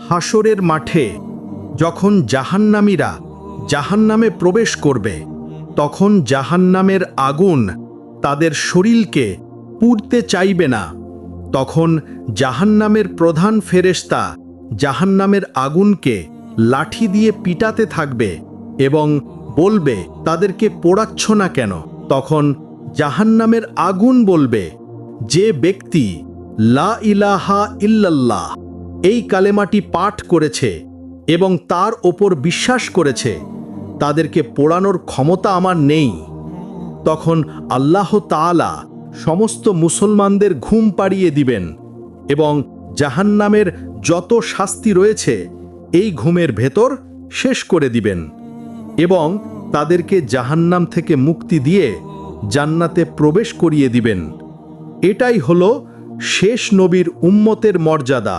হাসরের মাঠে যখন জাহান্নামীরা জাহান্নামে প্রবেশ করবে, তখন জাহান্নামের আগুন তাদের শরীরকে পুড়তে চাইবে না। তখন জাহান্নামের প্রধান ফেরেশতা জাহান্নামের আগুনকে লাঠি দিয়ে পিটাতে থাকবে এবং বলবে, তাদেরকে পোড়াচ্ছ না কেন? তখন জাহান্নামের আগুন বলবে, যে ব্যক্তি লা ইলাহা ইল্লাল্লাহ এই কালেমাটি পাঠ করেছে এবং তার ওপর বিশ্বাস করেছে, তাদেরকে পোড়ানোর ক্ষমতা আমার নেই। তখন আল্লাহ তাআলা সমস্ত মুসলমানদের ঘুম পাড়িয়ে দিবেন এবং জাহান্নামের যত শাস্তি রয়েছে এই ঘুমের ভেতর শেষ করে দিবেন এবং তাদেরকে জাহান্নাম থেকে মুক্তি দিয়ে জান্নাতে প্রবেশ করিয়ে দিবেন। এটাই হলো শেষ নবীর উম্মতের মর্যাদা।